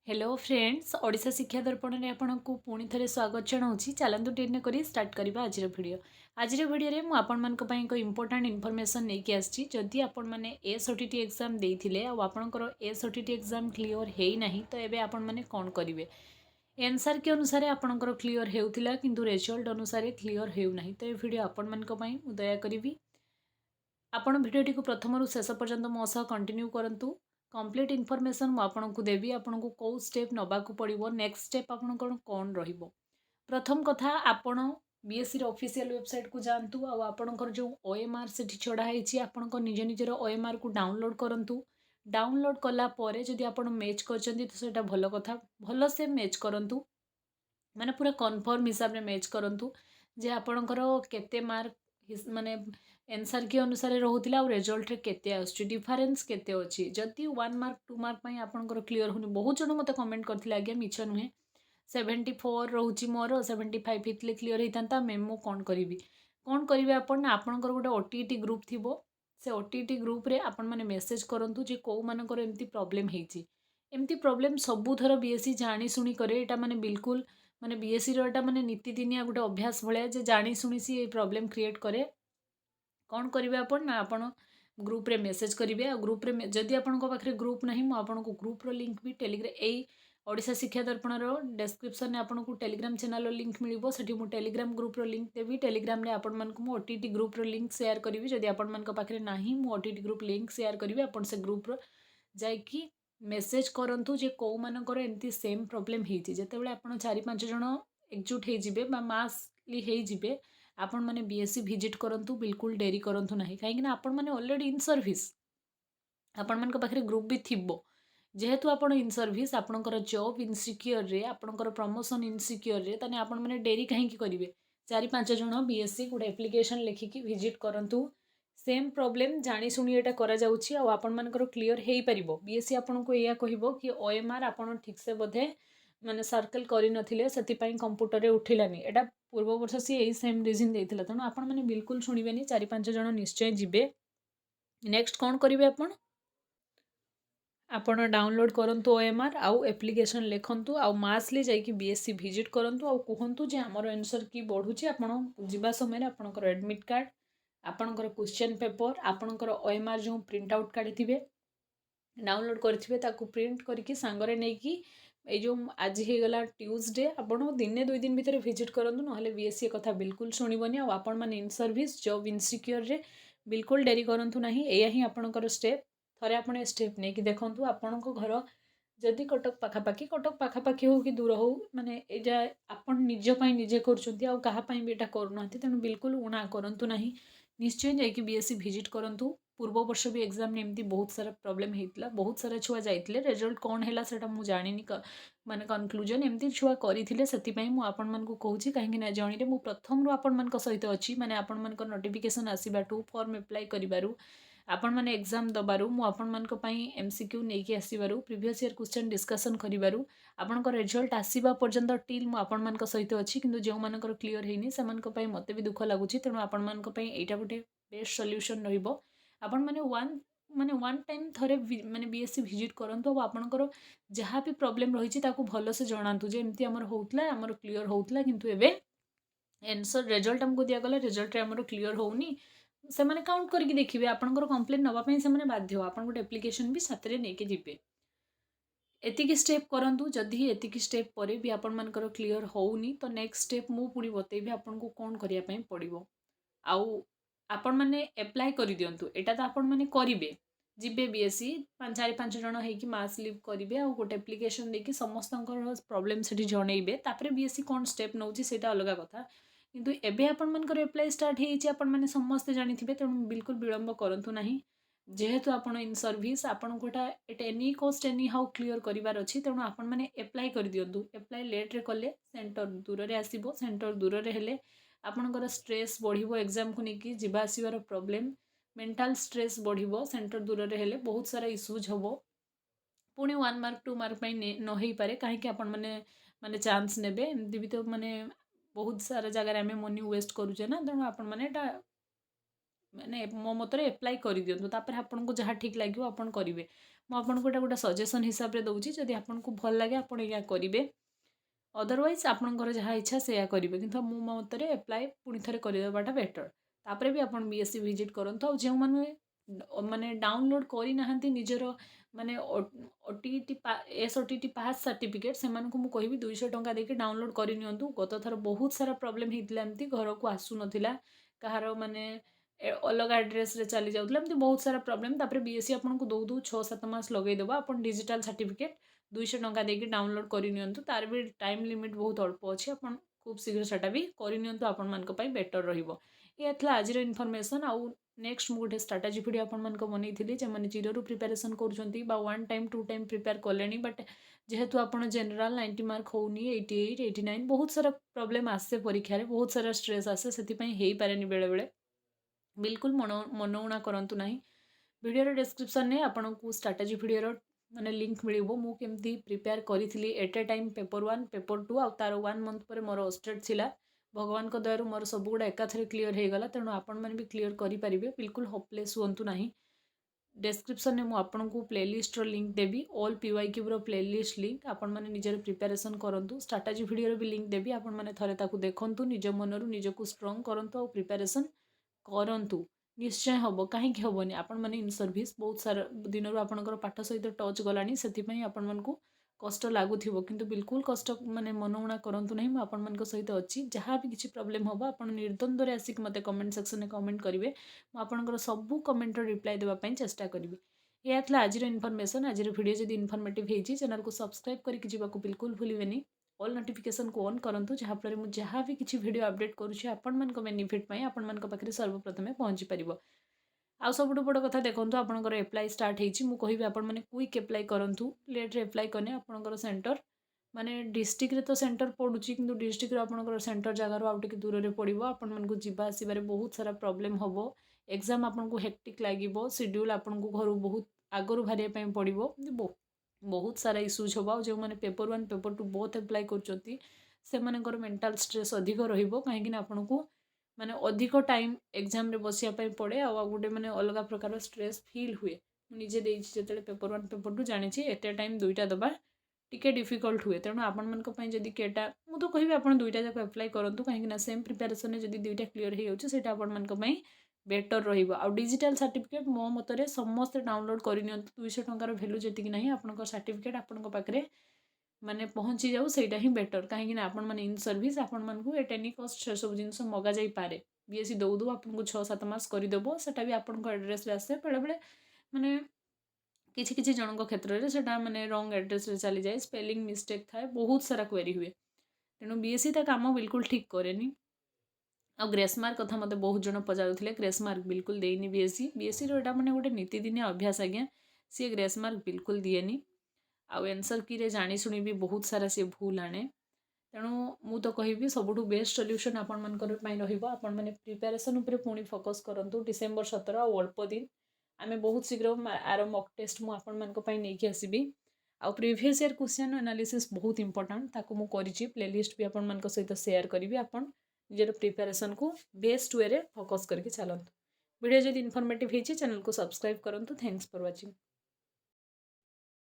Hello friends Odisha शिक्षा दर्पण में आपको पुणी थे स्वागत जनाऊँगी चलतु टेन कर स्टार्ट करवा आज भिडियो भिडियो में मुझे एक इंपोर्टाट इनफर्मेशन नहीं आसी जदि आपण मैंने एसओटीटी एग्जाम देते आपंकर एसओटीटी एग्जाम क्लीयर होना तो ये आपण मैंने कौन करेंगे एनसर के अनुसार आपंकर क्लीयर होता कि रिजल्ट अनुसार क्लीयर होना तो ये भिड आपण मानी दयाकोरी आपण भिडियोटी को प्रथम रु शेष पर्यंत मो सह कंटिन्यू करंतु कंप्लीट इनफॉरमेशन मु आपनको देवी आपनको को स्टेप नबाकू पड़िबो नेक्स्ट स्टेप आपनकर कौन रहिबो। प्रथम कथा आपण बीएससी रो ऑफिशियल वेबसाइट को जानतु आ आपनकर जो ओएमआर सेठी छडा हैछि आपनको निज निजर ओएमआर को डाउनलोड करंतु। डाउनलोड कला परे जदि आपण मैच करचंती तो सेटा भलो कथा भलो से मैच करंतु माने पूरा कन्फर्म हिसाब रे मैच करंतु जे आपनकर केते मार्क माने एनसर के अनुसार रोला और रिजल्ट रे केते आछी डिफरेंस केते अछि जदि 1 मार्क 2 मार्क पई आपनकर क्लियर होनी बहुत जन मते कमेंट करथिले आज्ञा मिछ नुहे 74 रोची मोर 75 हितले क्लियर होइतांता मेमो कोन करिवे आपण आपनकर गोटे ओटीटी ग्रुप थिबो से ओटीटी ग्रुप रे आपण माने मेसेज करंतु जे को मानकर एम्ति प्रॉब्लम हेछि एम्ति प्रॉब्लम सबु थर बीएससी जानी सुनी करे एटा माने बिल्कुल माने बीएससी रो एटा माने नीतिदिनिया गोटे अभ्यास भलिया जे जानी सुनी सी ए प्रॉब्लम क्रिएट करे कौन करेंगे आपण ना आपण ग्रुप रे मेसेज करेंगे आ ग्रुप रे जदि आपण पाखे ग्रुप ना मुझे आपको ग्रुप रो लिंक भी टेलीग्राम यही ओडिशा शिक्षा दर्पण रो डिस्क्रिप्शन में आपको टेलीग्राम चैनल लिंक मिलिबो सेठी मु टेलीग्राम ग्रुप रो लिंक देवी टेलीग्राम रे आपण मानकु मु ओटीटी ग्रुप रो लिंक शेयर करी जदि आपण मान पाखे नाही मु ओटीटी ग्रुप लिंक शेयर करी आपण से ग्रुप रो जाइकी मेसेज करंतु जे को मानकर एमती सेम प्रॉब्लम हेछि जेतेबेले आपण 4-5 जण एकजुट हे जिवे बा मासली हे जिवे आपण माने बीएससी विजिट करंतु बिल्कुल डेरी करंतु नाही कहीं आपण माने ऑलरेडी इन सर्विस आपण मान पाखे ग्रुप भी थिबो जेहेतु आपण इन सर्विस आपणकर जॉब इनसिक्योर रे आपणकर प्रमोशन इनसिक्योर रे तने आपण माने डेरी कहीं करेंगे 4-5 जण बीएससी गोटे एप्लिकेशन लिखिकी विजिट करंतु सेम प्रॉब्लम जानी शुणी एटा करा जाउछि आ आपण मानकर क्लियर हेई परिबो बीएससी आपनको एया कहिबो कि ओएमआर आपण ठीक से बोधे माने सर्कल करि नथिले सेति कंप्यूटर रे उठिलानी एटा पूर्व वर्ष सी यही सेम रिजन देइथिला तेणु आपण माने बिल्कुल शुणिबेनी 4-5 जण निश्चय जिबे नेक्स्ट कौन करिवे आपण डाउनलोड करंतु ओएमआर आउ एप्लिकेशन लिखंतु आउ मासली जाइकी बीएससी विजिट करंतु आउ कहंतु जे हमर आंसर की बढ़ुची आपण जिबा समय रे आपणकर एडमिट कार्ड आपणकर क्वेश्चन पेपर आपणकर ओएमआर जो प्रिंट आउट काढिथिबे डाउनलोड करथिबे ताकू प्रिंट करके सांगरे नेकी ये जो आज हो गला ट्यूसडे आपण दिने 2 दिन भितर विजिट करंतु नहले बीएससी कथा बिल्कुल शुणिबनी आ आपण माने इन सर्विस जॉब इनसिक्योर रे बिल्कुल डेरी करंतु नाही एया ही आपणकर स्टेप थरे आपण स्टेप नेकी देखंतु आपणको घर जदि कटक पाखापाखी हो कि दूर हो माने एजा आपण निज पई निजे करचुंती आ कहा पई बेटा करूनांती तेणु बिल्कुल उणा करंतु नाही निश्चय जाइए बीएससी विजिट करंतु पूर्व वर्ष भी एग्जाम में एमती बहुत सारा प्रॉब्लम होता बहुत सारा छुआ जाइए रिजल्ट कौन है सेटा मु जानी माने कंक्लूजन एमती छुआ करते से आपण मान कहूँ कहीं जणी मु प्रथम आपण मान सहित अच्छी माने आपण मान नोटिफिकेशन आसबाटू फॉर्म एप्लाई करूँ आपण मैंने एग्जाम दबारू मु आपण मान एमसीक्यू नहीं आसबारू प्रीवियस ईयर क्वेश्चन डिस्कसन करूँ आपंकर रिजल्ट आसवा पर्यंत टिल मु आपण मान सहित अच्छी किंतु जो मानकर क्लियर होनी से मते भी दुख लगुच तेणु आपण मान एटा गोटे बेस्ट सॉल्यूशन रहिबो आपण माने वन टाइम थरे माने बीएससी विजिट करंतु अब आपणकर जहाँ भी प्रॉब्लम रही भल से जनातु जे एमती आमर होउतला आमर क्लियर होउतला किंतु एबे आंसर रिजल्ट हमको दिया गला रिजल्ट रे आमर क्लियर होउनी से माने काउंट करके देखिबे आपणकर कंप्लेंट नबा पई से माने बाध्य आपण गोटे एप्लिकेशन भी साथरे नेके जिबे एतिकी स्टेप करंतु जदि एतिकी स्टेप परे भी आपण मानकर क्लियर होउनी तो नेक्स्ट स्टेप मु पुणी बतेबी आपण को कोन करिया पई पड़िबो आउ आपण माने एप्लाई करि दियंतु एटा तो आपण माने करिवे जिबे बीएससी 4-5 जण हेकी मास लीव करिवे आ गोटे एप्लिकेशन देकी समस्तंकर प्रॉब्लम सेठी जणैबे तापरे बीएससी कोन स्टेप नउची सेटा अलग कथा किंतु एबे आपण मानकर एप्लाई स्टार्ट हेची आपण माने समस्त जानिथिबे तेणु बिल्कुल विलंब करंतु नाही जेहेतु आपण इन सर्विस आपण quota at any cost anyhow clear करिवार अछि तेणु आपण माने एप्लाई करि दियंतु एप्लाई लेट रे कले सेंटर दूर रे आसीबो सेंटर दूर रे हेले आपणकर स्ट्रेस बढ़िबो एग्जाम को लेकिन जीवा आसबार प्रॉब्लम मेंटल स्ट्रेस बढ़िबो सेंटर दूर रे हेले बहुत सारा इश्यूज हबो पुणी 1 मार्क 2 मार्क पई न हेई पारे काहे कि आपण माने माने चांस नेबे एमती भी तो माने बहुत सारा जगह रे हमें मनी वेस्ट करूचे ना तेणु आपण माने एटा माने मो मतरे एप्लाई कर दियंतु तापर आपनको जहाँ ठीक लगे आपन करेंगे मु आपको एटा गोटे सजेसन हिसाब से दूसरी जदि आपको भल लगे आप करेंगे अदरवाइज आपंकर जहाँ इच्छा से करेंगे कि मो मतरे एप्लाई पुणी थे करदेवाटा बेटर तापर भी आप बीएससी विजिट करूँ और जो मैंने माने डाउनलोड करना निजर माने ओटीटी एसओटीटी पास सर्टिफिकेट से कहि 200 टंका देके डाउनलोड करनी गत थर बहुत सारा प्रोब्लेम होता एमती घर को आसू नाला कहार माने अलग एड्रेस रे चली जाऊला एमती बहुत सारा प्रोब्लेम तापर बीएससी आपको दौ दौ 6-7 मास लगेदेव आप डिजिटल सर्टिफिकेट 200 टंका देके डाउनलोड करनी तार भी टाइम लिमिट बहुत अल्प अच्छे आप खूब शीघ्र सेटा भी करनी आपण मान बेटर रहिबो ये था आज इनफॉरमेशन आउ नेक्स्ट मुझे गोटे स्ट्राटेजी भिडियो आपको बनई जो मैंने जीरो प्रिपेरेसन कर 1 टाइम 2 टाइम प्रिपेयर कले बट जेहेतु आप जनरल 90 मार्क होनी 88 89 बहुत सारा प्रॉब्लम आसे परीक्षा रे बहुत सारा स्ट्रेस आसे से पारे बेले बेले बिल्कुल मनउणा करूँ ना वीडियो डिस्क्रिप्शन में आपको स्ट्राटेजी भिडियो माने लिंक मिल मुझे प्रिपेयर करी at a time paper 1 paper 2 आ तार 1 मंथ पर मोर अस्टेड थिला भगवान को दयारू मोर सब गुड़ा एकाथरे क्लीयर हो गला तेणु आपण मैंने भी क्लीयर करेंगे बिल्कुल होपलेस हूँ ना डिस्क्रिप्शन में मुझे प्लेलिस्ट लिंक देवी ऑल पीवाईक्यू प्लेलिस्ट लिंक आपण मैंने निजर प्रिपेरेसन करूँ स्ट्राटेजी भिडियो भी लिंक देवी आपण मैंने थरे ताकू देखंतु निज मनरू निजको स्ट्रॉन्ग करंतु और प्रिपेरेसन करंतु निश्चय हम कहीं हेनी आपण मैंने इन सर्विस बहुत सारा दिन आपंकर पाठ सहित टच गलानी से आपण मानकू कष्ट लगुव किंतु बिल्कुल कष्ट माने मनउणा करूँ ना मुझे सहित अच्छी जहाँ भी किसी प्रोब्लेम हम आप निर्द्वंद्व आसिक मत कमेंट सेक्शन में कमेंट करेंगे मुझे सबू कमेंट रिप्लाई देवाई चेष्टा करी यह था आज इनफॉरमेशन आज वीडियो जब इनफॉर्मेटिव होती चैनल को सब्सक्राइब करके जावाक बिल्कुल भूलें ऑल नोटिफिकेशन को ऑन करूँ जहाँफल मुझे जहाँ भी किसी वीडियो अपडेट करुँचे आपण मान बेनिफिट आपण मान पाखे सर्वप्रथमे पहुँची पार आउ सबुठ बड़ कथा देखो आपंकर एप्लाई स्टार्ट होगी आपण मैंने क्विक एप्लाई करूँ लेट्रे एप्लाई कने आपंकर सेंटर माने डिस्ट्रिक्ट रे तो सेंटर पड़ुची किंतु डिस्ट्रिक्ट आपंकर सेंटर जगार आउ टिके दूर में पड़ो आपण मानक जीवा आसबार बहुत सारा प्रॉब्लम हम एग्जाम आपको हेक्टिक लगे शेड्यूल आपको घर बहुत आगु बाहर पड़ो बहुत सारा इश्यूज हम जो मैंने पेपर 1 पेपर 2 बहुत एप्लाई कर मेंटल स्ट्रेस अधिक रही आपको माने अधिक टाइम एग्जाम रे बसिया पड़े आ गोटे मैंने अलग प्रकार स्ट्रेस फील हुए निजे जो पेपर 1 पेपर 2 जानी एट ए टाइम 2टा दबा टिके डिफिकल्ट हुए तेणु आपण मानी जदि केटा मु तो कहि आप 2टा जाक एप्लाई करूँ कहीं सेम प्रिपेरेसन जब 2टा क्लीयर हो जाए बेटर रहिबो आ डिजिटल सर्टिफिकेट मो मतरे समस्त डाउनलोड करनी 200 टंकार वैल्यू जी ना आप सर्टिफिकेट आपण पाखे माने पहुँची जाऊ सेटा ही बेटर कहीं आपण माने इन सर्विस आपण मानकू एट एनी कॉस्ट से सब जिन मगा जाई पारे बीएससी दौ दौ आपको 6-7 मास करदेव सेटा भी आपण एड्रेस आसे बेले बेले माने किसी किसी जनक क्षेत्र में सेटा माने रॉन्ग एड्रेस रे चली जाए स्पेलिंग मिस्टेक थाए बहुत सारा क्वेरी हुए तेणु बीएससी ता काम बिल्कुल ठीक कैनि आ ग्रेस मार्क कथा मत बहुत जन पचारुले ग्रेस मार्क बिल्कुल देनी बीएससी रोटा मैंने गोटे नीतिदिनिया अभ्यास आज्ञा सी ग्रेस मार्क बिल्कुल दिएनी आउ एनसर की रे जानी शुणी भी बहुत सारा सी भूल आने तेणु मु तो कहि सबुठ बेस्ट सॉल्यूशन आपण मानकर आपण मैंने प्रिपेरेसन उपरे पुणी फोकस करूँ डिसेम्बर 17 आ अल्प दिन आमे बहुत शीघ्र आर मॉक टेस्ट मु आपण मानक पई नेकी आसीबी आ प्रीवियस ईयर क्वेश्चन एनालिसिस बहुत इंपोर्टेंट ताको मु करिछि प्लेलिस्ट भी आपण मानक सहित शेयर करिवि आपण निजर प्रिपेरेसन को बेस्ट वे रे फोकस करके चलंतु वीडियो जदि इनफॉर्मेटिव होइछि चैनल को सब्सक्राइब करंतु थैंक्स फॉर वाचिंग।